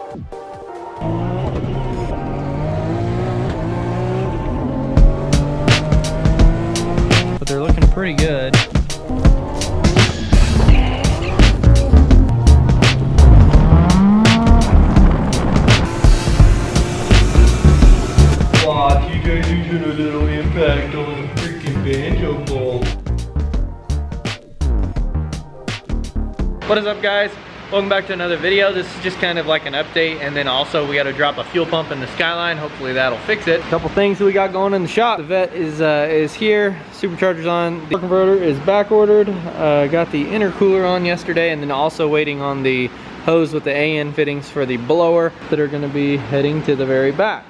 But they're looking pretty good. Watch, you guys using a little impact on the freaking banjo ball. What is up, guys? Welcome back to another video. This is just kind of like an update, and then also we got to drop a fuel pump in the Skyline. Hopefully that'll fix it. A couple things that we got going in the shop. The vet is here. Supercharger's on. The converter is back ordered. Got the intercooler on yesterday, and then also waiting on the hose with the AN fittings for the blower that are going to be heading to the very back.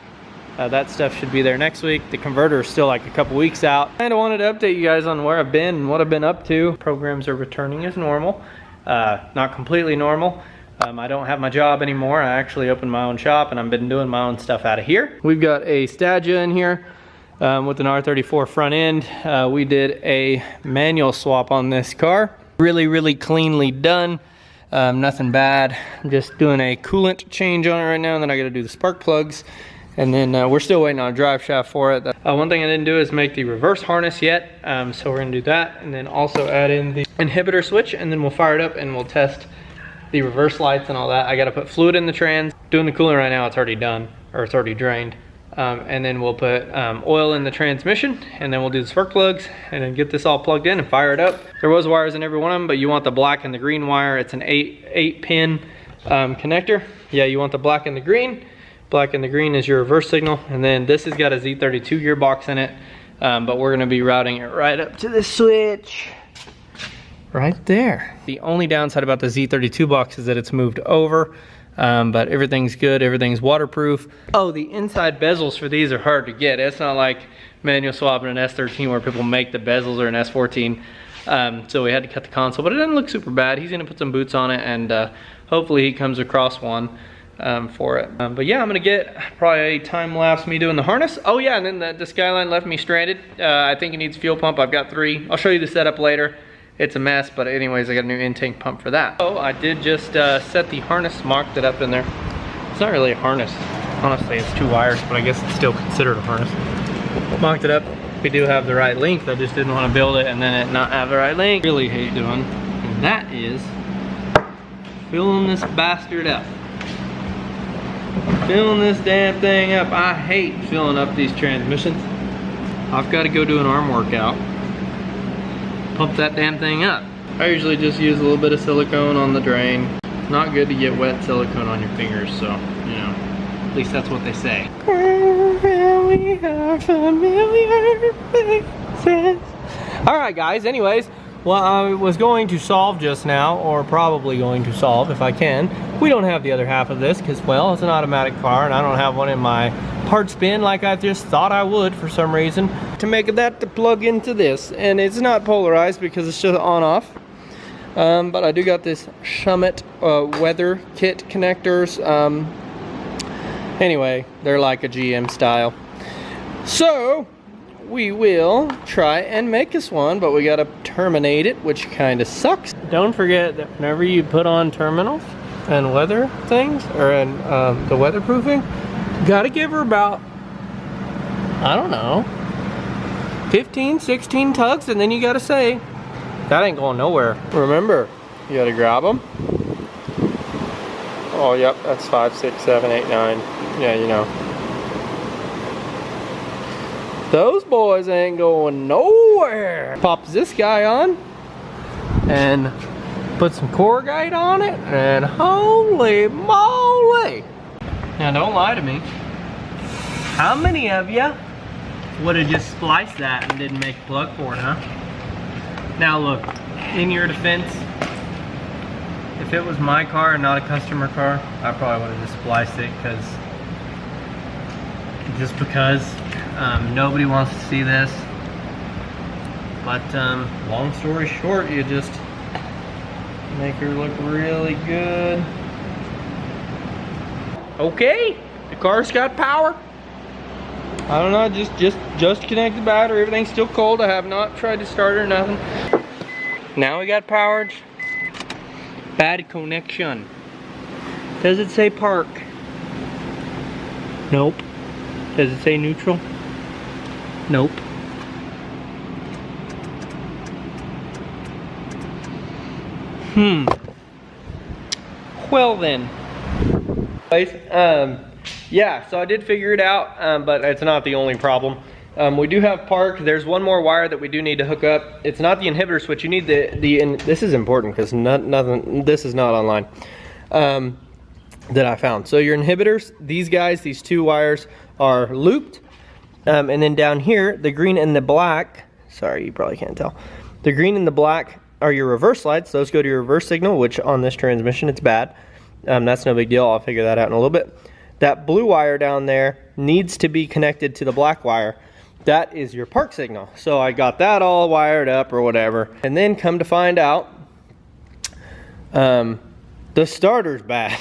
That stuff should be there next week. The converter is still like a couple weeks out. I wanted to update you guys on where I've been and what I've been up to. Programs are returning as normal. Not completely normal. I don't have my job anymore. I actually opened my own shop and I've been doing my own stuff out of here. We've got a Stagia in here with an R34 front end. We did a manual swap on this car. Really cleanly done. Nothing bad. I'm just doing a coolant change on it right now, and then I gotta do the spark plugs. And then we're still waiting on a drive shaft for it. One thing I didn't do is make the reverse harness yet. So we're gonna do that, and then also add in the inhibitor switch, and then we'll fire it up and we'll test the reverse lights and all that. I gotta put fluid in the trans. Doing the coolant right now, it's already done, or it's already drained. And then we'll put oil in the transmission, and then we'll do the spark plugs, and then get this all plugged in and fire it up. There was wires in every one of them, but you want the black and the green wire. It's an 8 pin connector. Yeah, you want the black and the green. Black and the green is your reverse signal, and then this has got a Z32 gearbox in it, but we're gonna be routing it right up to the switch. Right there. The only downside about the Z32 box is that it's moved over, but everything's good, everything's waterproof. Oh, the inside bezels for these are hard to get. It's not like manual swapping an S13 where people make the bezels, or an S14. So we had to cut the console, but it doesn't look super bad. He's gonna put some boots on it, and hopefully he comes across one for it. But yeah, I'm gonna get probably a time lapse me doing the harness. Oh yeah, and then the Skyline left me stranded. I think it needs fuel pump. I've got 3. I'll show you the setup later. It's a mess, but anyways, I got a new intake pump for that. So I did just set the harness, mocked it up in there. It's not really a harness. Honestly, it's 2 wires, but I guess it's still considered a harness. Mocked it up. We do have the right length. I just didn't want to build it and then it not have the right length. Really hate doing, and that is filling this bastard up. Filling this damn thing up. I hate filling up these transmissions. I've got to go do an arm workout. Pump that damn thing up. I usually just use a little bit of silicone on the drain. It's not good to get wet silicone on your fingers, so, you know, at least that's what they say. We are familiar faces. Alright guys, anyways, what I was going to solve just now, or probably going to solve if I can, we don't have the other half of this because, well, it's an automatic car and I don't have one in my hard spin like I just thought I would for some reason. To make that to plug into this, and it's not polarized because it's just on off. But I do got this Summit weather kit connectors. Anyway, they're like a GM style. So we will try and make us one, but we gotta terminate it, which kind of sucks. Don't forget that whenever you put on terminals and weather things, or in the weatherproofing, you gotta give her about, I don't know, 15, 16 tugs, and then you gotta say, that ain't going nowhere. Remember, you gotta grab them. Oh, yep, that's 5, 6, 7, 8, 9. Yeah, you know. Those boys ain't going nowhere. Pops this guy on and put some corrugate on it, and holy moly. Now don't lie to me. How many of you would have just spliced that and didn't make a plug for it, huh? Now look, in your defense, if it was my car and not a customer car, I probably would have just spliced it because nobody wants to see this. But long story short, you just make her look really good. Okay, the car's got power. I don't know, just connect the battery. Everything's still cold. I have not tried to start it or nothing. Now we got powered. Bad connection. Does it say park? Nope. Does it say neutral? Nope. Well then. Yeah, so I did figure it out, but it's not the only problem. We do have park. There's one more wire that we do need to hook up. It's not the inhibitor switch. You need this is important because this is not online that I found. So your inhibitors, these two wires are looped, and then down here, the green and the black. Sorry, you probably can't tell. The green and the black are your reverse lights. Those go to your reverse signal, which on this transmission it's bad. That's no big deal. I'll figure that out in a little bit. That blue wire down there needs to be connected to the black wire. That is your park signal. So I got that all wired up or whatever. And then come to find out, the starter's bad.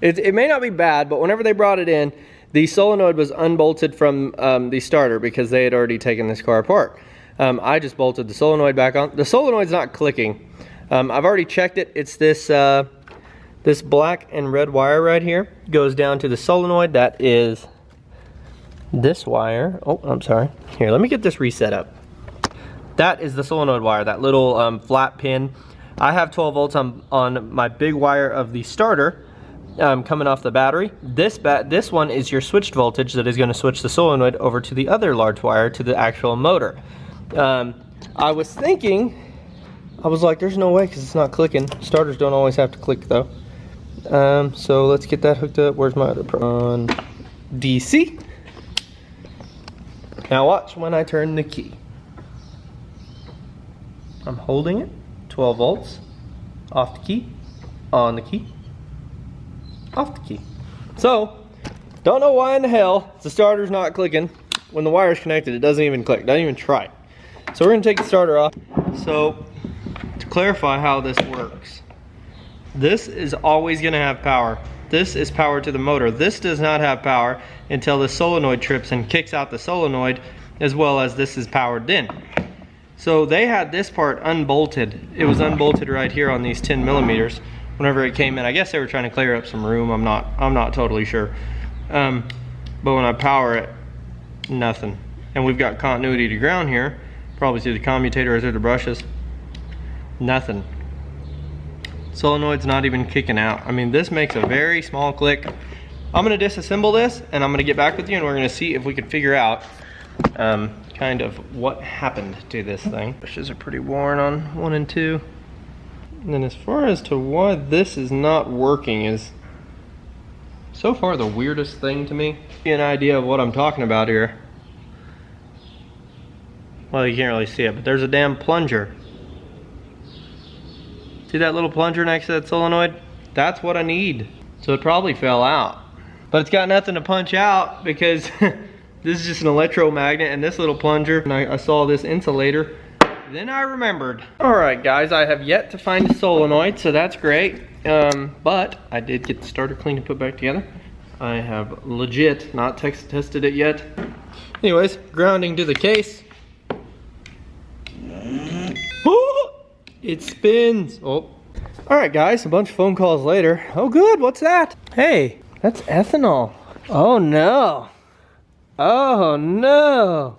It may not be bad, but whenever they brought it in, the solenoid was unbolted from the starter because they had already taken this car apart. I just bolted the solenoid back on. The solenoid's not clicking. I've already checked it. It's this this black and red wire right here goes down to the solenoid. That is this wire. Oh, I'm sorry. Here, let me get this reset up. That is the solenoid wire, that little flat pin. I have 12 volts on my big wire of the starter coming off the battery. This one is your switched voltage that is going to switch the solenoid over to the other large wire to the actual motor. I was thinking, I was like, there's no way because it's not clicking. Starters don't always have to click though. So let's get that hooked up. Where's my other on DC? Now watch when I turn the key. I'm holding it, 12 volts, off the key, on the key, off the key. So, don't know why in the hell the starter's not clicking. When the wire's connected, it doesn't even click, doesn't even try. So we're gonna take the starter off. So, to clarify how this works, this is always gonna have power. This is power to the motor. This does not have power until the solenoid trips and kicks out the solenoid, as well as this is powered in. So they had this part unbolted. It was unbolted right here on these 10 millimeters whenever it came in. I guess they were trying to clear up some room. I'm not totally sure. But when I power it, nothing. And we've got continuity to ground here, probably through the commutator or through the brushes. Nothing. Solenoid's not even kicking out. I mean, this makes a very small click. I'm gonna disassemble this and I'm gonna get back with you and we're gonna see if we can figure out kind of what happened to this thing. Brushes are pretty worn on 1 and 2. And then as far as to why this is not working is so far the weirdest thing to me. Give you an idea of what I'm talking about here. Well, you can't really see it, but there's a damn plunger. See that little plunger next to that solenoid? That's what I need. So it probably fell out. But it's got nothing to punch out because this is just an electromagnet and this little plunger. And I saw this insulator. Then I remembered. Alright guys, I have yet to find a solenoid, so that's great. But I did get the starter clean and put back together. I have legit not tested it yet. Anyways, grounding to the case. It spins. Oh. Alright guys, a bunch of phone calls later. Oh good, what's that? Hey, that's ethanol. Oh no. Oh no.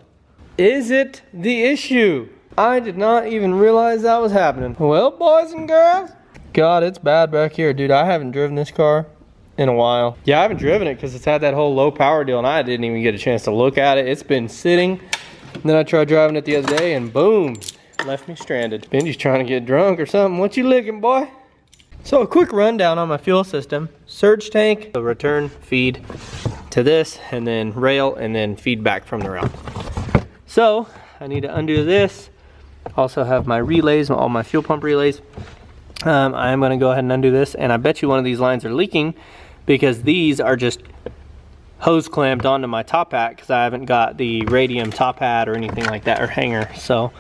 Is it the issue? I did not even realize that was happening. Well, boys and girls. God, it's bad back here, dude. I haven't driven this car in a while. Yeah, I haven't driven it because it's had that whole low power deal and I didn't even get a chance to look at it. It's been sitting. And then I tried driving it the other day and boom. Left me stranded. Benji's trying to get drunk or something. What you licking, boy? So a quick rundown on my fuel system. Surge tank, the return feed to this, and then rail, and then feed back from the rail. So I need to undo this. Also have my relays, all my fuel pump relays. I am gonna go ahead and undo this, and I bet you one of these lines are leaking because these are just hose clamped onto my top hat because I haven't got the radium top hat or anything like that, or hanger. So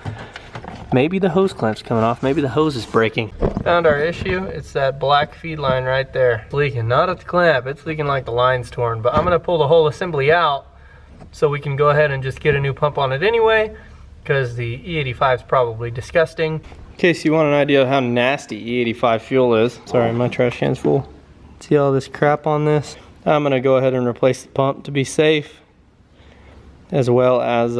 maybe the hose clamp's coming off, maybe the hose is breaking. Found our issue. It's that black feed line right there. It's leaking, not at the clamp, it's leaking like the line's torn. But I'm gonna pull the whole assembly out so we can go ahead and just get a new pump on it anyway, because the E85 is probably disgusting. In case you want an idea of how nasty E85 fuel is. Sorry, my trash can's full. See all this crap on this? I'm gonna go ahead and replace the pump to be safe, as well as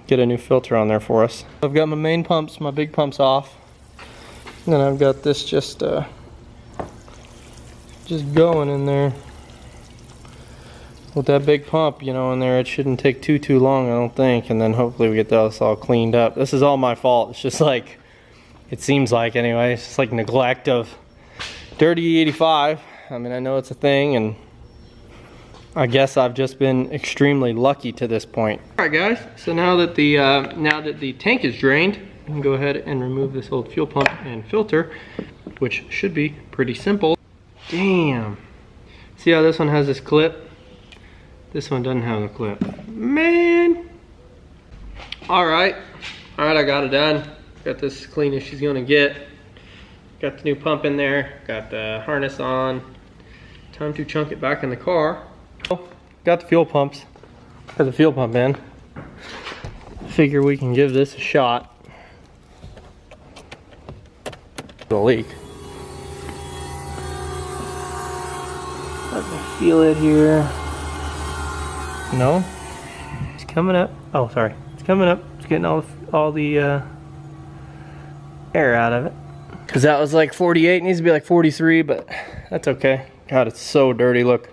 get a new filter on there for us. I've got my main pumps, my big pumps off. And then I've got this just going in there. With that big pump, you know, in there, it shouldn't take too long, I don't think. And then hopefully we get this all cleaned up. This is all my fault. It's just like, it seems like anyway, it's just like neglect of dirty E85. I mean, I know it's a thing, and I guess I've just been extremely lucky to this point. All right, guys. So now that the tank is drained, we can go ahead and remove this old fuel pump and filter, which should be pretty simple. Damn. See how this one has this clip? This one doesn't have the clip. Man. All right, I got it done. Got this as clean as she's gonna get. Got the new pump in there. Got the harness on. Time to chunk it back in the car. Got the fuel pumps. Got the fuel pump in. Figure we can give this a shot. The leak. I can feel it here. No, it's coming up. Oh, sorry, it's coming up. It's getting all the air out of it. Cause that was like 48. It needs to be like 43, but that's okay. God, it's so dirty. Look,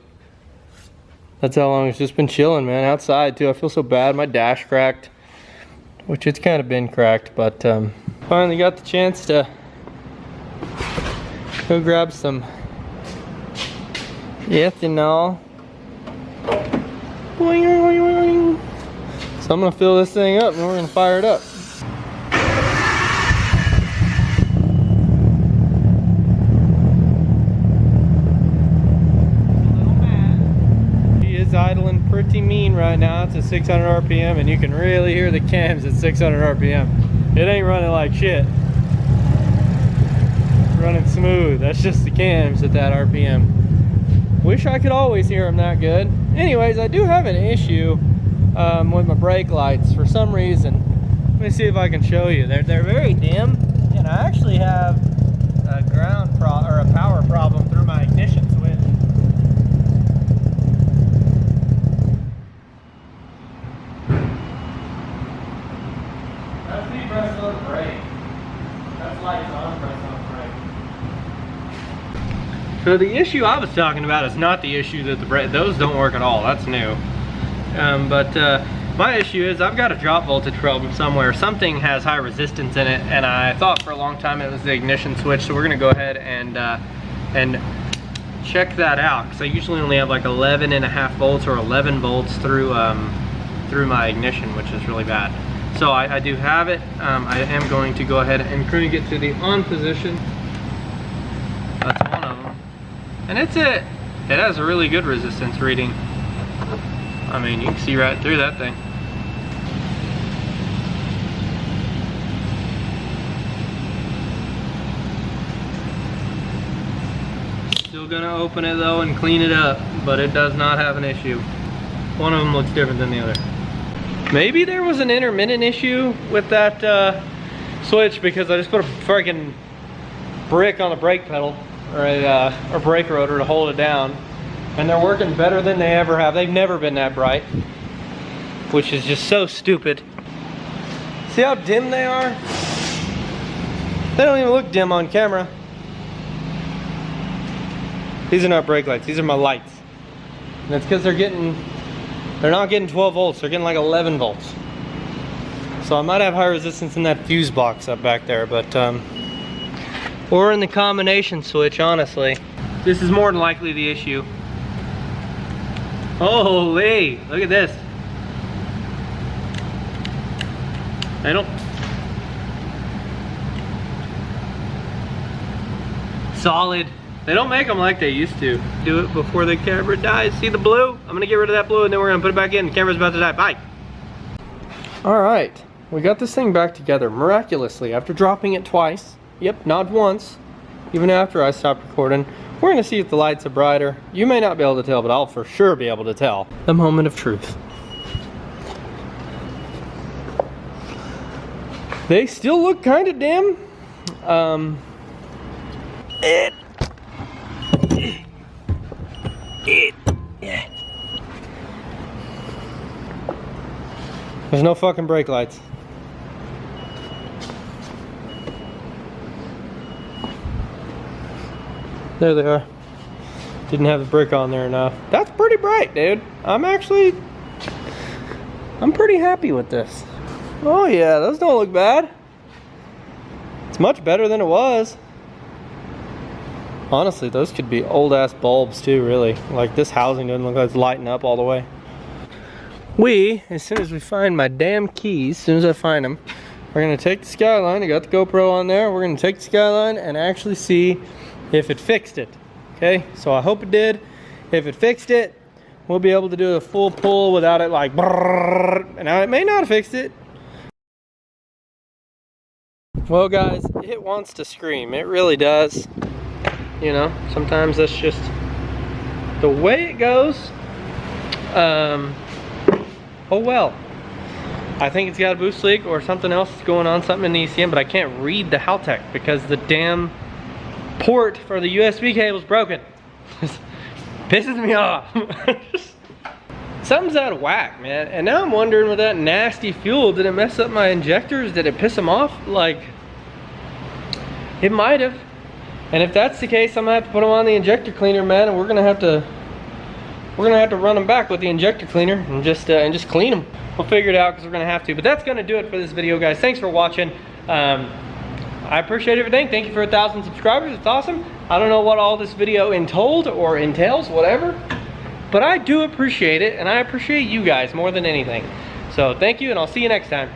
that's how long it's just been chilling, man. Outside too. I feel so bad. My dash cracked, which it's kind of been cracked, but finally got the chance to go grab some ethanol. Boing, boing, boing. So I'm gonna fill this thing up and we're gonna fire it up. He is idling pretty mean right now. It's at 600 RPM and you can really hear the cams at 600 RPM. It ain't running like shit. It's running smooth. That's just the cams at that RPM. Wish I could always hear them that good. Anyways, I do have an issue with my brake lights for some reason. Let me see if I can show you. They're very dim, and I actually have a a power problem through my ignition switch. That's me pressing on the brake. That's lights on, press on the brake. So the issue I was talking about is not the issue that those don't work at all. That's new. My issue is I've got a drop voltage problem somewhere. Something has high resistance in it, and I thought for a long time it was the ignition switch. So we're gonna go ahead and check that out, because I usually only have like 11.5 volts or 11 volts through my ignition, which is really bad. So I do have it. I am going to go ahead and crank it to the on position. That's one of them. And it has a really good resistance reading. I mean, you can see right through that thing. Still gonna open it though and clean it up, but it does not have an issue. One of them looks different than the other. Maybe there was an intermittent issue with that switch, because I just put a freaking brick on the brake pedal, or a brake rotor to hold it down, and they're working better than they ever have. They've never been that bright, which is just so stupid. See how dim they are? They don't even look dim on camera. These are not brake lights, these are my lights. And it's because they're not getting 12 volts, they're getting like 11 volts. So I might have high resistance in that fuse box up back there, but or in the combination switch, honestly. This is more than likely the issue. Holy, look at this. They don't. Solid. They don't make them like they used to. Do it before the camera dies. See the blue? I'm gonna get rid of that blue and then we're gonna put it back in. The camera's about to die. Bye. All right, we got this thing back together miraculously after dropping it twice. Yep, not once. Even after I stopped recording. We're gonna see if the lights are brighter. You may not be able to tell, but I'll for sure be able to tell. The moment of truth. They still look kind of dim. There's no fucking brake lights. There they are. Didn't have the brake on there enough. That's pretty bright, dude. I'm pretty happy with this. Oh yeah, those don't look bad. It's much better than it was. Honestly, those could be old ass bulbs too, really. Like this housing doesn't look like it's lighting up all the way. As soon as we find my damn keys, as soon as I find them, we're gonna take the Skyline. I got the GoPro on there. We're gonna take the Skyline and actually see if it fixed it. Okay, so I hope it did. If it fixed it, we'll be able to do a full pull without it like brrrr. Now it may not have fixed it. Well guys, it wants to scream. It really does. You know, sometimes that's just the way it goes. Oh well. I think it's got a boost leak or something else is going on, something in the ECM, but I can't read the Haltech because the damn port for the USB cable is broken. Pisses me off. Something's out of whack, man. And now I'm wondering with that nasty fuel, did it mess up my injectors? Did it piss them off? Like, it might have. And if that's the case, I'm gonna have to put them on the injector cleaner, man, and we're gonna have to run them back with the injector cleaner and just clean them. We'll figure it out because we're gonna have to. But that's gonna do it for this video, guys. Thanks for watching. I appreciate everything. Thank you for 1,000 subscribers. It's awesome. I don't know what all this video entails, whatever. But I do appreciate it, and I appreciate you guys more than anything. So thank you, and I'll see you next time.